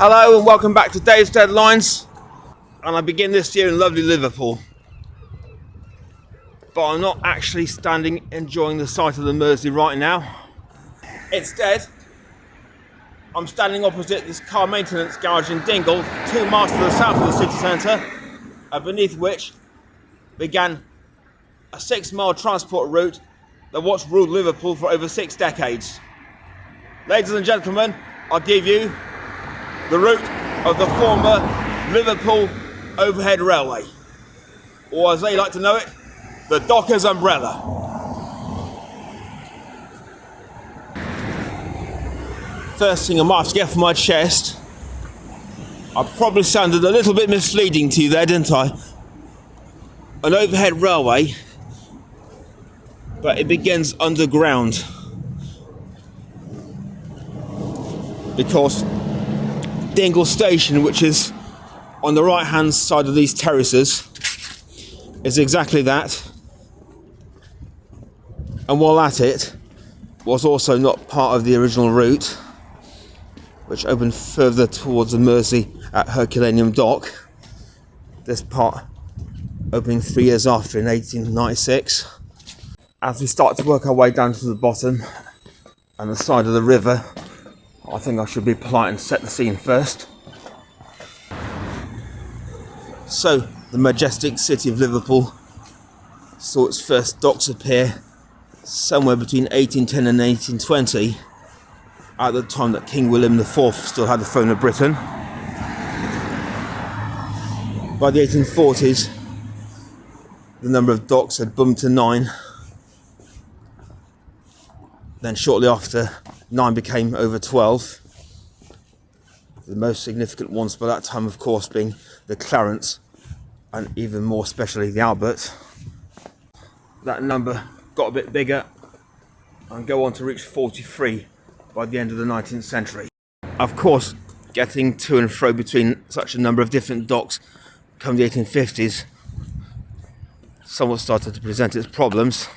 Hello and welcome back to Dave's Deadlines, and I begin this year in lovely Liverpool, but I'm not actually standing enjoying the sight of the Mersey right now. Instead, I'm standing opposite this car maintenance garage in Dingle, 2 miles to the south of the city centre, beneath which began a 6-mile transport route that once ruled Liverpool for over 6 decades. Ladies and gentlemen, I'll give you the route of the former Liverpool Overhead Railway, or as they like to know it, the Docker's Umbrella. First thing I might have to get from my chest, I probably sounded a little bit misleading to you there, didn't I? An overhead railway, but it begins underground, because Dingle Station, which is on the right hand side of these terraces, is exactly that, and while at it was also not part of the original route, which opened further towards the Mersey at Herculaneum Dock. This part opening 3 years after, in 1896. As we start to work our way down to the bottom and the side of the river, I think I should be polite and set the scene first. So, the majestic city of Liverpool saw its first docks appear somewhere between 1810 and 1820, at the time that King William IV still had the throne of Britain. By the 1840s, the number of docks had boomed to 9. Then shortly after, 9 became over 12. The most significant ones by that time, of course, being the Clarence and even more especially the Albert. That number got a bit bigger and go on to reach 43 by the end of the 19th century. Of course, getting to and fro between such a number of different docks come the 1850s somewhat started to present its problems.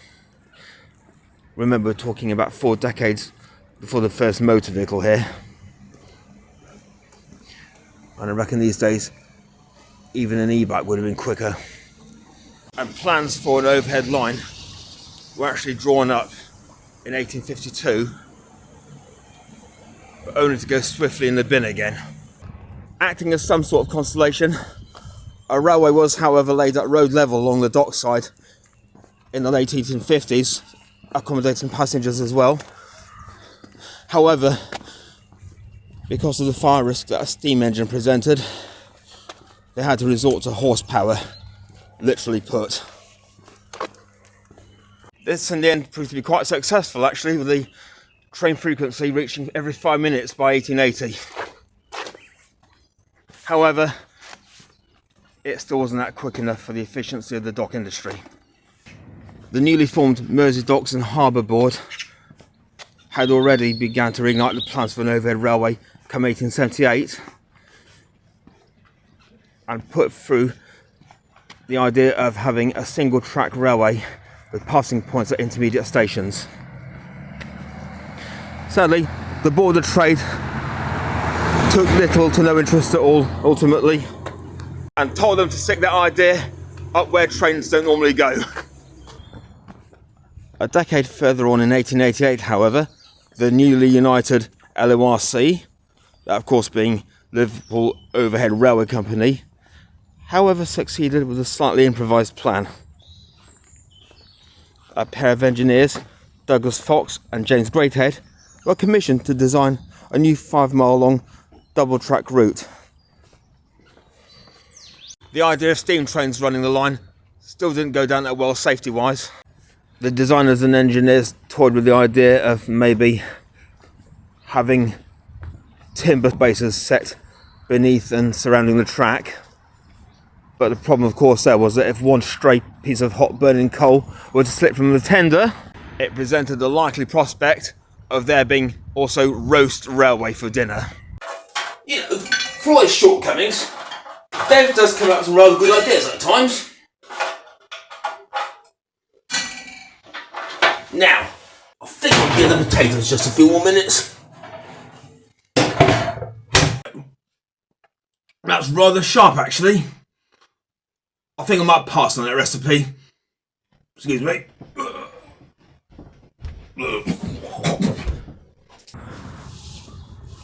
Remember, we're talking about 4 decades before the first motor vehicle here. And I reckon these days, even an e-bike would have been quicker. And plans for an overhead line were actually drawn up in 1852, but only to go swiftly in the bin again. Acting as some sort of consolation, a railway was, however, laid at road level along the dockside in the late 1850s, accommodating passengers as well. However, because of the fire risk that a steam engine presented, they had to resort to horsepower, literally put. This in the end proved to be quite successful, actually, with the train frequency reaching every 5 minutes by 1880. However, it still wasn't that quick enough for the efficiency of the dock industry. The newly formed Mersey Docks and Harbour Board had already begun to reignite the plans for an overhead railway come 1878, and put through the idea of having a single track railway with passing points at intermediate stations. Sadly, the Board of Trade took little to no interest at all ultimately, and told them to stick that idea up where trains don't normally go. A decade further on, in 1888, however, the newly united LORC, that of course being Liverpool Overhead Railway Company, however succeeded with a slightly improvised plan. A pair of engineers, Douglas Fox and James Greathead, were commissioned to design a new 5-mile long double-track route. The idea of steam trains running the line still didn't go down that well safety-wise. The designers and engineers toyed with the idea of maybe having timber bases set beneath and surrounding the track. But the problem, of course, there was that if one stray piece of hot burning coal were to slip from the tender, it presented the likely prospect of there being also roast railway for dinner. You know, for all his shortcomings, Dave does come up with some rather good ideas at times. Now, I think I'll give the potatoes just a few more minutes. That's rather sharp, actually. I think I might pass on that recipe. Excuse me.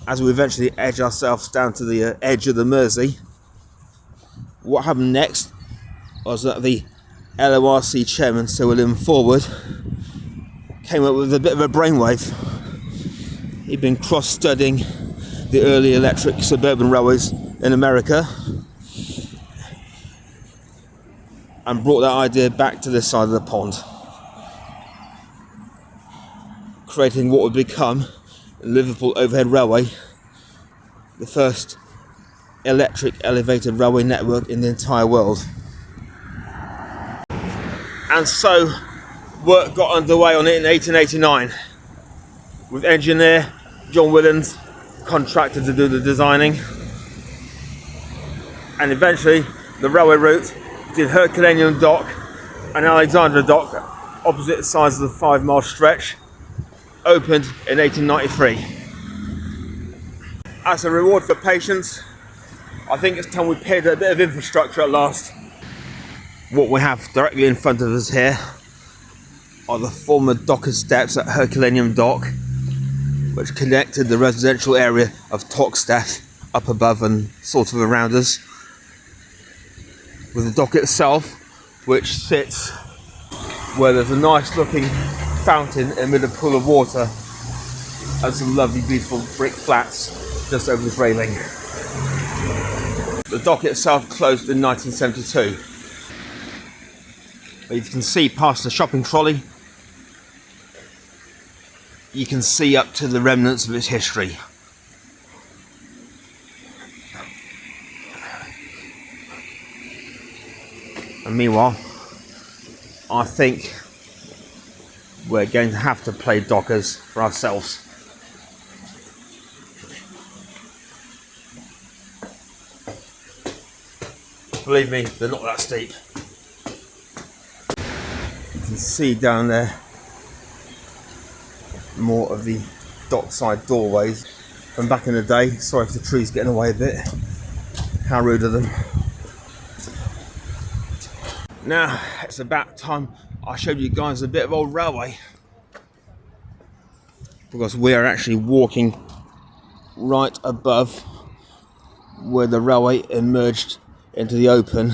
As we eventually edge ourselves down to the edge of the Mersey, what happened next was that the LORC chairman, Sir William Forward, came up with a bit of a brainwave. He'd been cross-studying the early electric suburban railways in America and brought that idea back to this side of the pond, creating what would become the Liverpool Overhead Railway, the first electric elevated railway network in the entire world. And so work got underway on it in 1889 with engineer John Williams contracted to do the designing, and eventually the railway route did Herculaneum Dock and Alexandra Dock, opposite sides of the 5-mile stretch, opened in 1893. As a reward for patience, I think it's time we paid a bit of infrastructure at last. What we have directly in front of us here are the former docker steps at Herculaneum Dock, which connected the residential area of Toxteth up above and sort of around us, with the dock itself, which sits where there's a nice looking fountain amid a pool of water and some lovely beautiful brick flats just over this railing. The dock itself closed in 1972. But you can see past the shopping trolley, you can see up to the remnants of its history. And meanwhile, I think we're going to have to play dockers for ourselves. Believe me, they're not that steep. You can see down there more of the dockside doorways from back in the day. Sorry if the tree's getting away a bit. How rude of them. Now, it's about time I showed you guys a bit of old railway, because we are actually walking right above where the railway emerged into the open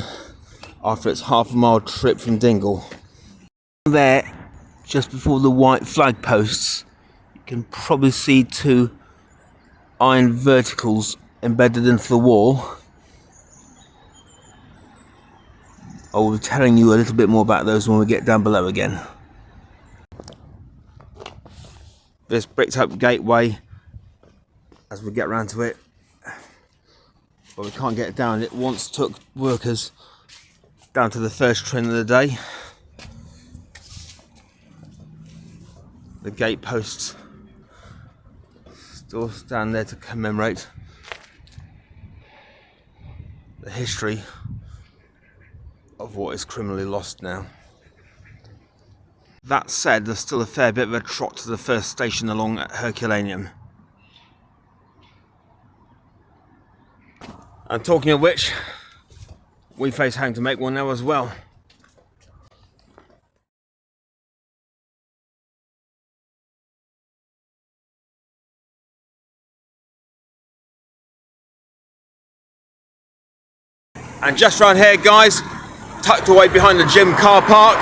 after its half-a-mile trip from Dingle. There, just before the white flag posts, you can probably see 2 iron verticals embedded into the wall. I will be telling you a little bit more about those when we get down below again. This bricked up gateway, as we get round to it, but we can't get down. It once took workers down to the first train of the day. The gate posts still stand there to commemorate the history of what is criminally lost now. That said, there's still a fair bit of a trot to the first station along at Herculaneum. And talking of which, we face having to make one now as well. And just round here, guys, tucked away behind the gym car park,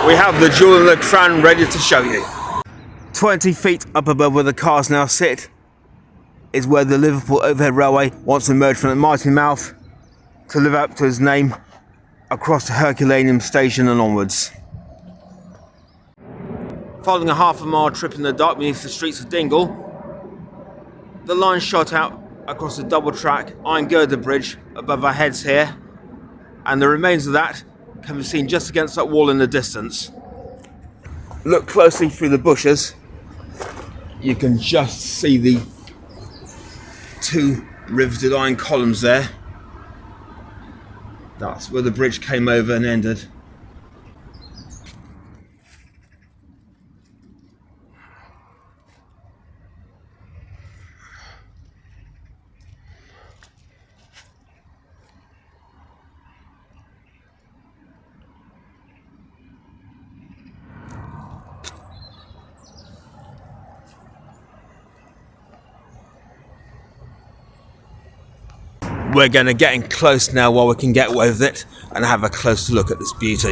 we have the Jewel and the Tran ready to show you. 20 feet up above where the cars now sit is where the Liverpool Overhead Railway once emerged from the mighty mouth to live up to its name across the Herculaneum station and onwards. Following a half-a-mile trip in the dark beneath the streets of Dingle, the line shot out across the double-track iron girder bridge above our heads here, and the remains of that can be seen just against that wall in the distance. Look closely through the bushes, you can just see the 2 riveted iron columns there. That's where the bridge came over and ended. We're going to get in close now while we can get away with it and have a closer look at this beauty.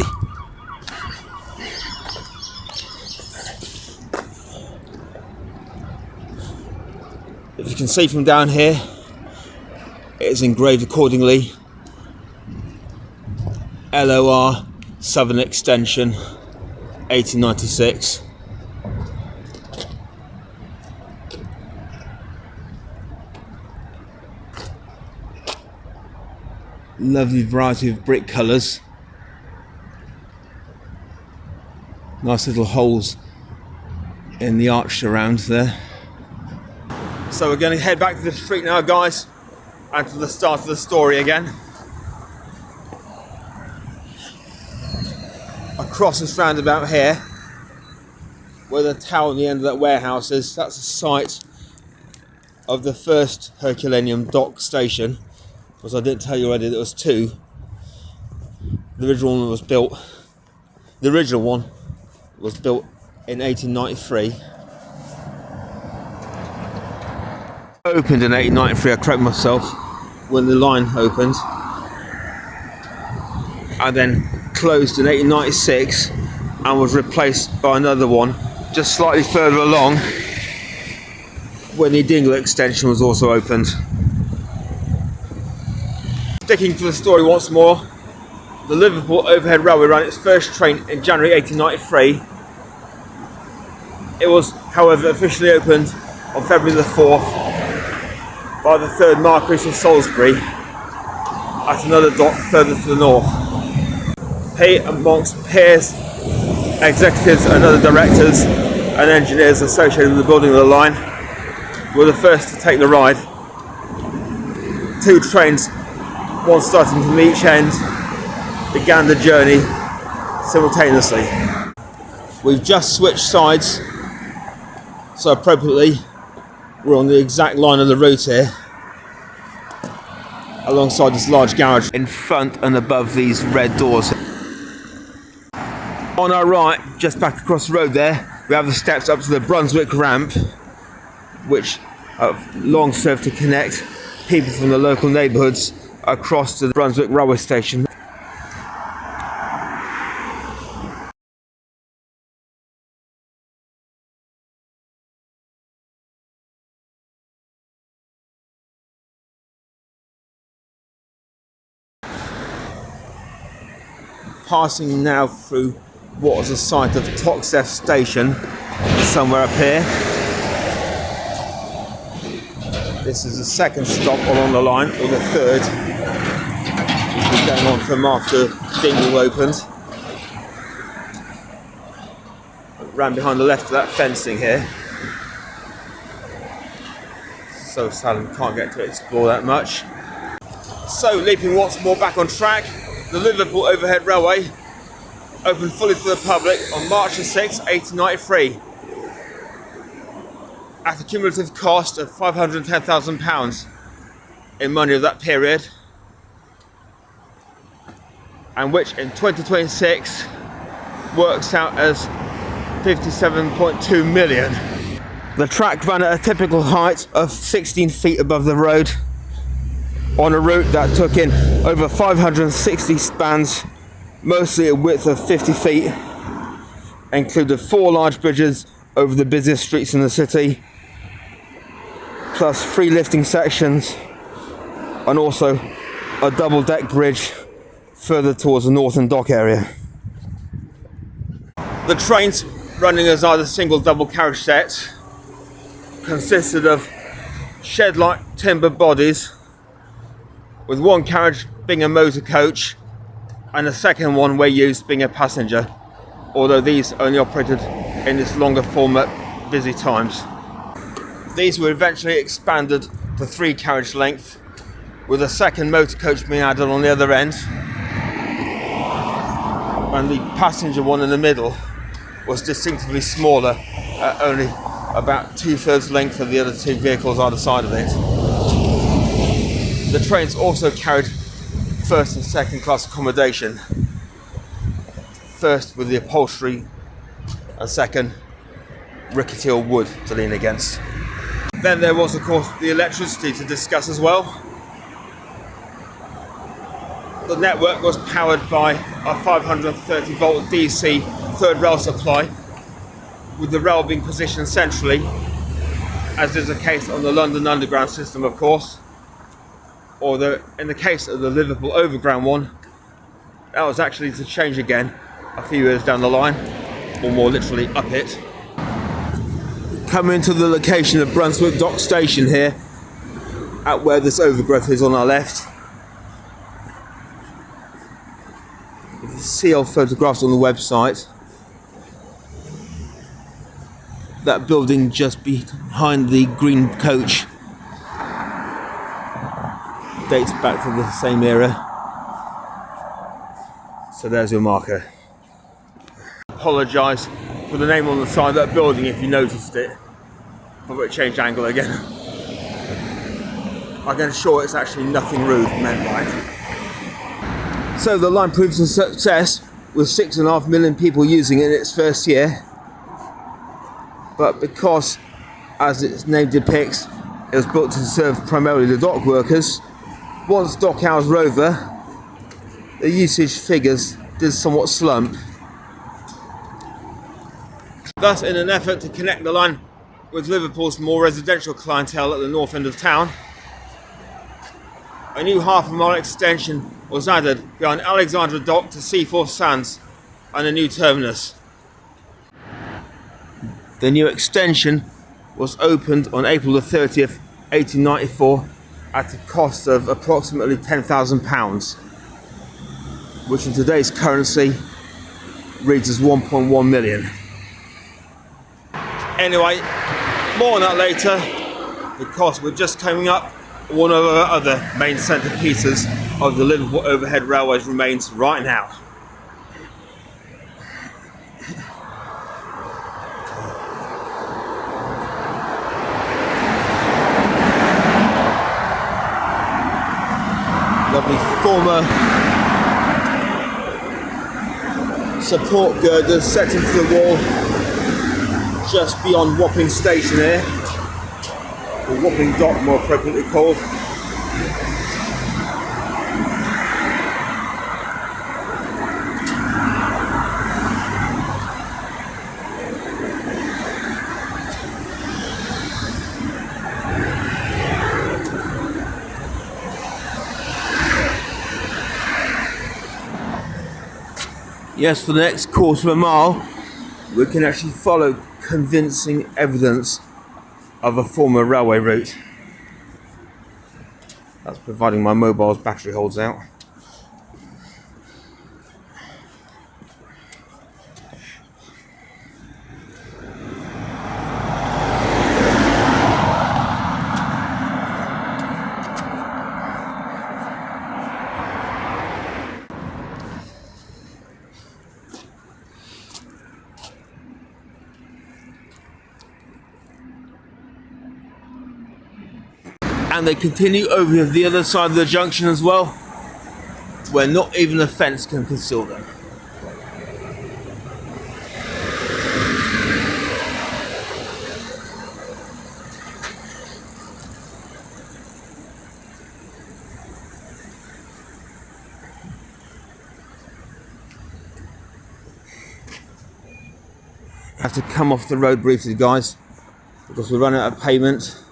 If you can see from down here, it is engraved accordingly. LOR Southern Extension 1896. Lovely variety of brick colours. Nice little holes in the arch around there. So we're going to head back to the street now, guys, and to the start of the story again. Across this roundabout here, where the tower on the end of that warehouse is, that's the site of the first Herculaneum dock station. Because I didn't tell you already, there was two. The original one was built in 1893. Opened in 1893, I correct myself, when the line opened. And then closed in 1896 and was replaced by another one just slightly further along when the Dingle extension was also opened. Sticking to the story once more, the Liverpool Overhead Railway ran its first train in January 1893. It was, however, officially opened on February the 4th by the 3rd Marquis of Salisbury at another dock further to the north. He, amongst peers, executives and other directors and engineers associated with the building of the line, were the first to take the ride. Two trains, one starting from each end, began the journey simultaneously. We've just switched sides, so appropriately we're on the exact line of the route here, alongside this large garage in front and above these red doors. On our right, just back across the road there, we have the steps up to the Brunswick ramp, which have long served to connect people from the local neighbourhoods across to the Brunswick railway station. Passing now through what was the site of Toxteth Station, somewhere up here. This is the second stop along the line, or the third, which is going on from after Dingle opened. Ran behind the left of that fencing here. So sad we can't get to explore that much. So, leaping once more back on track, the Liverpool Overhead Railway opened fully to the public on March 6, 1893, at a cumulative cost of £510,000 in money of that period, and which in 2026 works out as 57.2 million. The track ran at a typical height of 16 feet above the road, on a route that took in over 560 spans, mostly a width of 50 feet, included 4 large bridges over the busiest streets in the city, plus 3 lifting sections, and also a double-deck bridge further towards the northern dock area. The trains, running as either single double carriage sets, consisted of shed-like timber bodies, with one carriage being a motor coach and the second one, where used, being a passenger, although these only operated in this longer format busy times. These were eventually expanded to 3 carriage length, with a second motor coach being added on the other end, and the passenger one in the middle was distinctively smaller, at only about 2/3 length of the other 2 vehicles either side of it. The trains also carried first and second class accommodation, first with the upholstery and second rickety old wood to lean against. Then there was, of course, the electricity to discuss as well. The network was powered by a 530 volt DC third rail supply, with the rail being positioned centrally, as is the case on the London Underground system, of course, or in the case of the Liverpool Overground one, that was actually to change again a few years down the line, or more literally up it. Coming to the location of Brunswick Dock Station here, at where this overgrowth is on our left. If you see our photographs on the website, that building just behind the green coach dates back to the same era. So there's your marker. Apologise for the name on the side of that building if you noticed it. I've got to change angle again. I can assure it's actually nothing rude meant by it. So the line proved a success with 6.5 million people using it in its first year. But because, as its name depicts, it was built to serve primarily the dock workers, once dock hours were over, the usage figures did somewhat slump. Thus, in an effort to connect the line with Liverpool's more residential clientele at the north end of town, a new half-a-mile extension was added behind Alexandra dock to Seaforth Sands and a new terminus. The new extension was opened on April the 30th, 1894 at a cost of approximately £10,000, which in today's currency reads as 1.1 million. Anyway, more on that later, because we're just coming up one of our other main centerpieces of the Liverpool Overhead Railway's remains right now. Lovely former support girders set into the wall just beyond Wapping Station here, or Wapping Dock more appropriately called. Yes, for the next quarter of a mile, we can actually follow convincing evidence of a former railway route. That's providing my mobile's battery holds out. And they continue over the other side of the junction as well, where not even a fence can conceal them. I have to come off the road briefly, guys, because we're running out of pavement.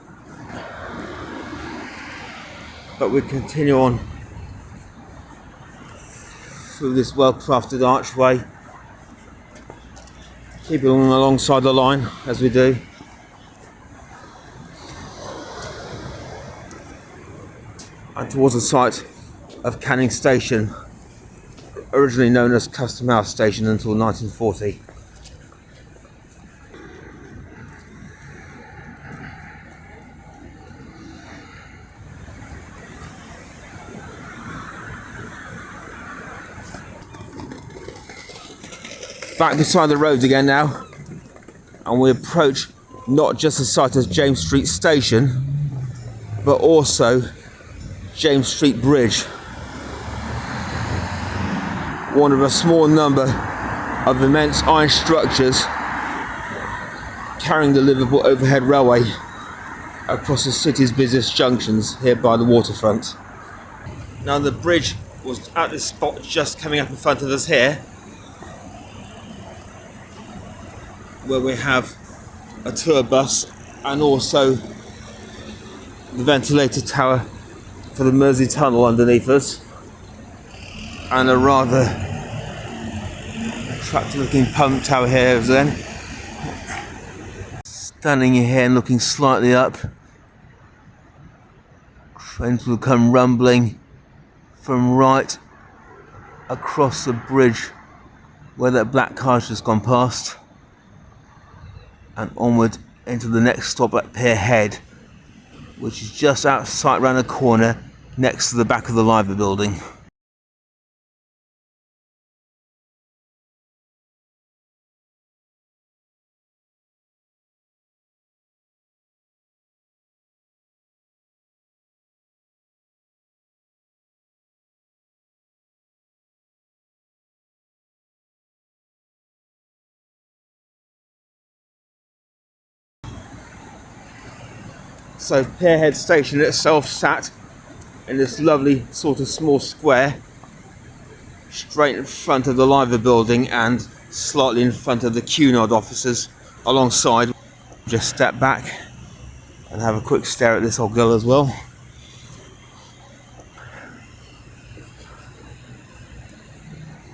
But we continue on through this well-crafted archway, keeping on alongside the line as we do. And towards the site of Canning Station, originally known as Custom House Station until 1940. Back beside the road again now, and we approach not just the site of James Street Station, but also James Street Bridge, one of a small number of immense iron structures carrying the Liverpool Overhead Railway across the city's busiest junctions here by the waterfront. Now, the bridge was at this spot just coming up in front of us here, where we have a tour bus and also the ventilator tower for the Mersey Tunnel underneath us, and a rather attractive looking pump tower here then. Standing here and looking slightly up, trains will come rumbling from right across the bridge where that black car's just gone past, and onward into the next stop at Pier Head, which is just outside round the corner next to the back of the library building. So Pier Head Station itself sat in this lovely sort of small square straight in front of the library building and slightly in front of the Cunard offices alongside. Just step back and have a quick stare at this old girl as well.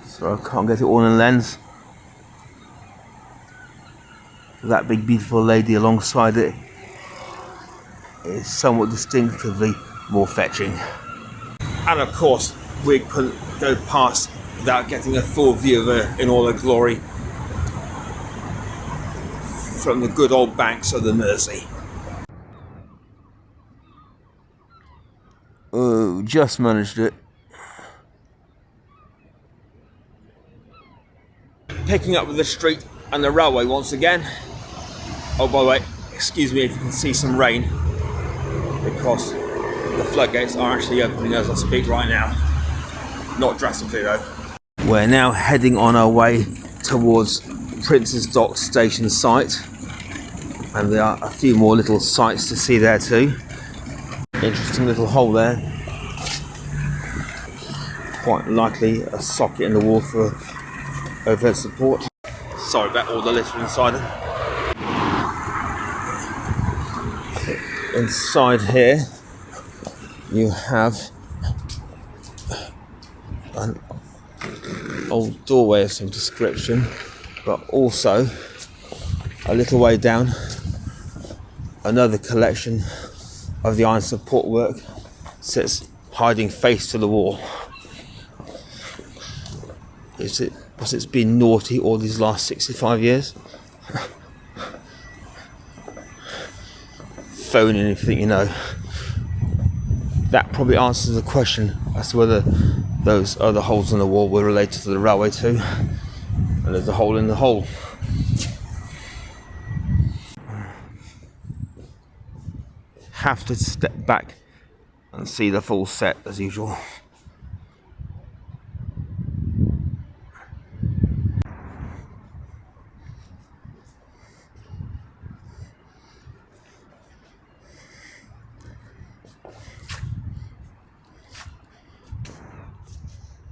So I can't get it all in lens. That big beautiful lady alongside it is somewhat distinctively more fetching. And of course, we couldn't go past without getting a full view of her in all her glory from the good old banks of the Mersey. Oh, just managed it. Picking up with the street and the railway once again. Oh, by the way, excuse me if you can see some rain, because the floodgates are actually opening as I speak right now. Not drastically though. We're now heading on our way towards Prince's Dock station site, and there are a few more little sights to see there too. Interesting little hole there. Quite likely a socket in the wall for overhead support. Sorry about all the litter inside it. Inside here you have an old doorway of some description, but also a little way down another collection of the iron support work sits hiding face to the wall. Because it's been naughty all these last 65 years. Phone in anything you know. That probably answers the question as to whether those other holes in the wall were related to the railway too. And there's a hole in the hole. Have to step back and see the full set as usual.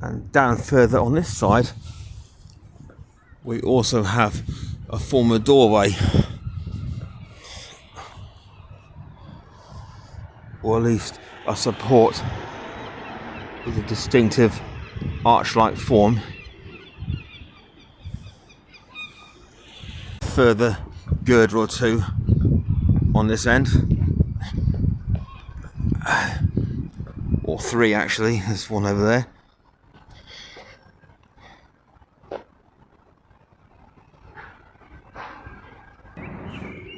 And down further on this side, we also have a former doorway, or at least a support with a distinctive arch-like form. Further girder or two on this end, or three actually, there's one over there.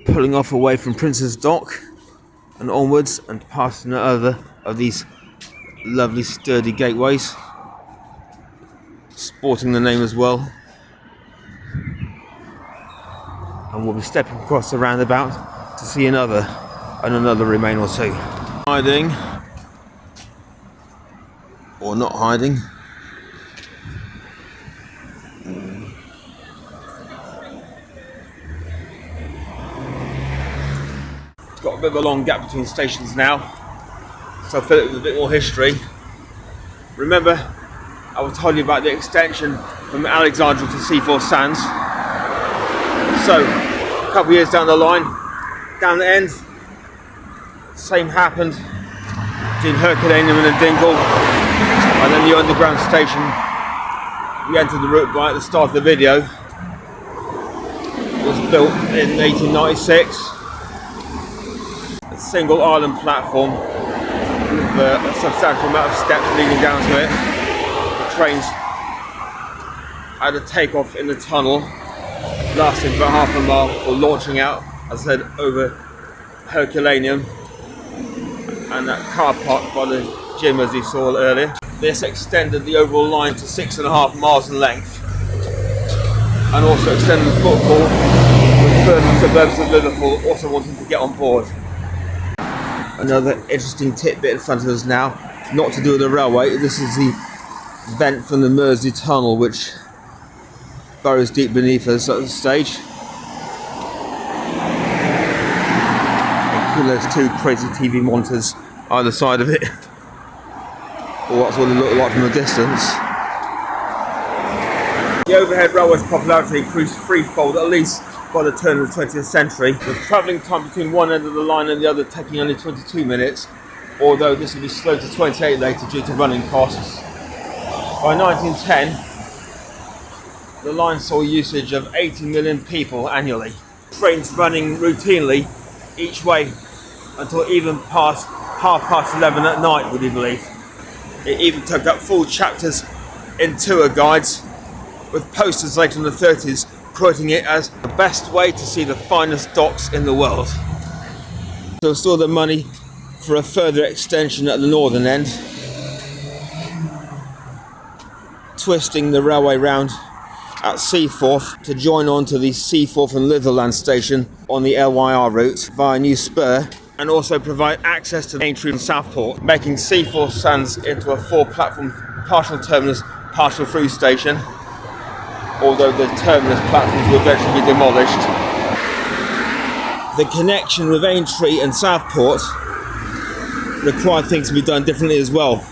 Pulling off away from Prince's Dock and onwards and past another of these lovely sturdy gateways, sporting the name as well. And we'll be stepping across the roundabout to see another remain or two. Hiding or not hiding. Got a bit of a long gap between stations now, so I'll fill it with a bit more history. Remember, I will tell you about the extension from Alexandra to Seaforth Sands. So, a couple of years down the line, down the end, same happened between Herculaneum and Dingle, and then the Underground Station. We entered the route right at the start of the video. It was built in 1896. A single island platform with a substantial amount of steps leading down to it. The trains had a takeoff in the tunnel, lasting for half a mile for launching out, as I said, over Herculaneum and that car park by the gym as you saw earlier. This extended the overall line to 6.5 miles in length, and also extended the football with further suburbs of Liverpool also wanting to get on board. Another interesting tidbit in front of us now, not to do with the railway. This is the vent from the Mersey tunnel, which burrows deep beneath us at this stage. And there's two crazy TV monitors either side of it. Or that's what it looked like from a distance. The overhead railway's popularity increased threefold at least by the turn of the 20th century, with travelling time between one end of the line and the other taking only 22 minutes, although this will be slowed to 28 later due to running costs. By 1910, the line saw usage of 80 million people annually. Trains running routinely each way until even past 11:30 at night, would you believe? It even took up full chapters in tour guides, with posters later in the 30s quoting it as the best way to see the finest docks in the world. So still the money for a further extension at the northern end, twisting the railway round at Seaforth to join on to the Seaforth and Litherland station on the LYR route via New Spur, and also provide access to Aintree and Southport, making Seaforth Sands into a 4-platform partial terminus, partial through station, although the terminus platforms will eventually be demolished. The connection with Aintree and Southport required things to be done differently as well.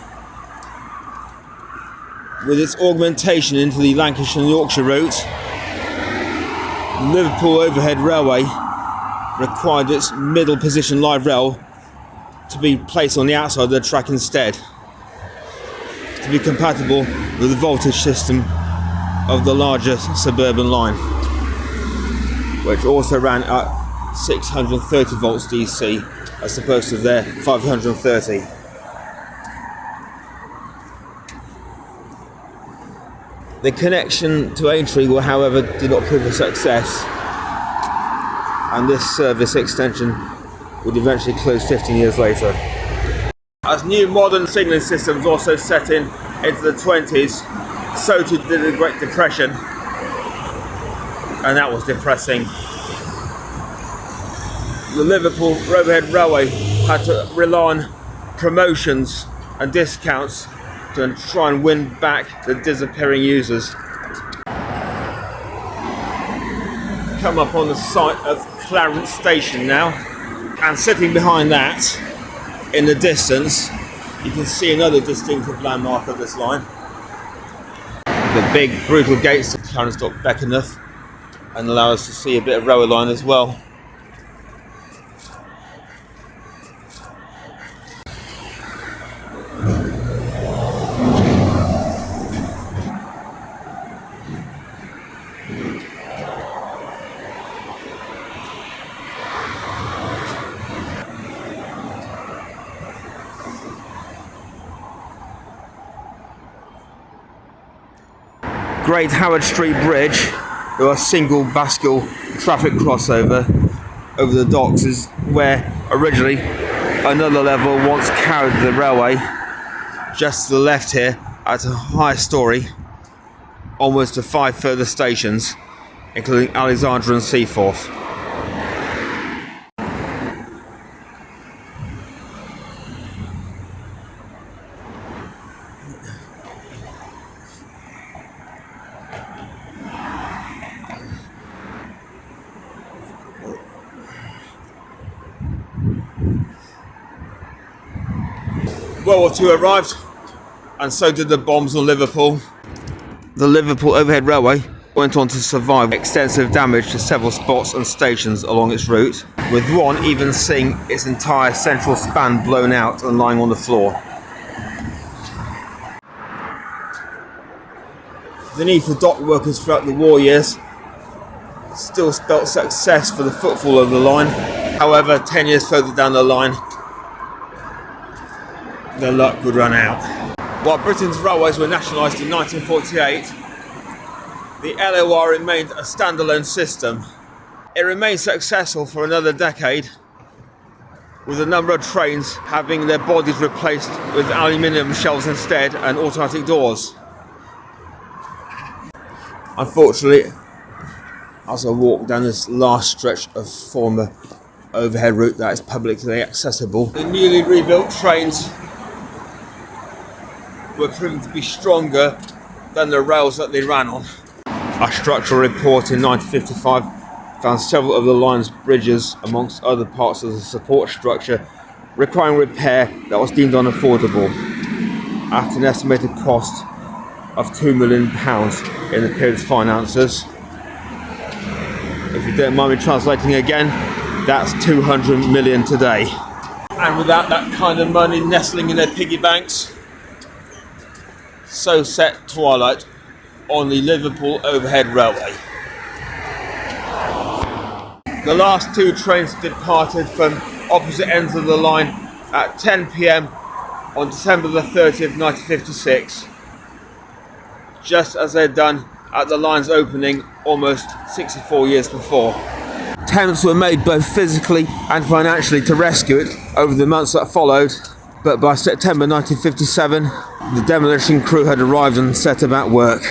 With its augmentation into the Lancashire and Yorkshire route, the Liverpool Overhead Railway required its middle position live rail to be placed on the outside of the track instead, to be compatible with the voltage system of the larger suburban line, which also ran at 630 volts DC as opposed to their 530. The connection to Aintree, however, did not prove a success, and this service extension would eventually close 15 years later. As new modern signalling systems also set in into the 20s, so too did the Great Depression, and that was depressing. The Liverpool Overhead Railway had to rely on promotions and discounts to try and win back the disappearing users. Come up on the site of Clarence Station now, and sitting behind that in the distance you can see another distinctive landmark of this line. The big brutal gates of Clarence Dock beckon us and allow us to see a bit of railway line as well. Great Howard Street Bridge, there are single bascule traffic crossover over the docks, is where originally another level once carried the railway. Just to the left here, at a high story, almost to 5 further stations, including Alexandra and Seaforth. World War II arrived, and so did the bombs on Liverpool. The Liverpool Overhead Railway went on to survive extensive damage to several spots and stations along its route, with one even seeing its entire central span blown out and lying on the floor. The need for dock workers throughout the war years still spelt success for the footfall of the line. However, 10 years further down the line, their luck would run out. While Britain's railways were nationalised in 1948, the LOR remained a standalone system. It remained successful for another decade, with a number of trains having their bodies replaced with aluminium shells instead and automatic doors. Unfortunately, as I walk down this last stretch of former overhead route that is publicly accessible, the newly rebuilt trains were proven to be stronger than the rails that they ran on. A structural report in 1955 found several of the line's bridges, amongst other parts of the support structure, requiring repair that was deemed unaffordable, at an estimated cost of £2 million in the period's finances. If you don't mind me translating again, that's 200 million today. And without that kind of money nestling in their piggy banks, so set twilight on the Liverpool Overhead Railway. The last two trains departed from opposite ends of the line at 10 p.m. on December the 30th, 1956, just as they'd done at the line's opening almost 64 years before. Attempts were made both physically and financially to rescue it over the months that followed, but by September 1957, the demolition crew had arrived and set about work.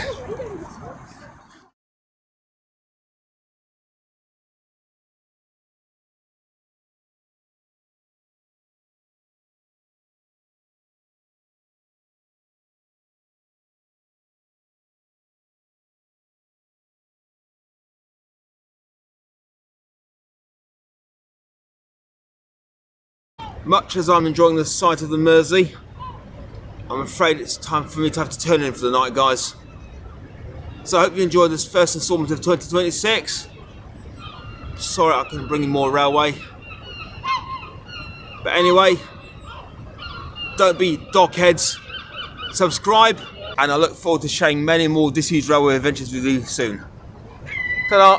Much as I'm enjoying the sight of the Mersey, I'm afraid it's time for me to have to turn in for the night, guys. So I hope you enjoyed this first instalment of 2026. Sorry I couldn't bring you more railway. But anyway, don't be dockheads. Subscribe, and I look forward to sharing many more disused railway adventures with you soon. Ta-da!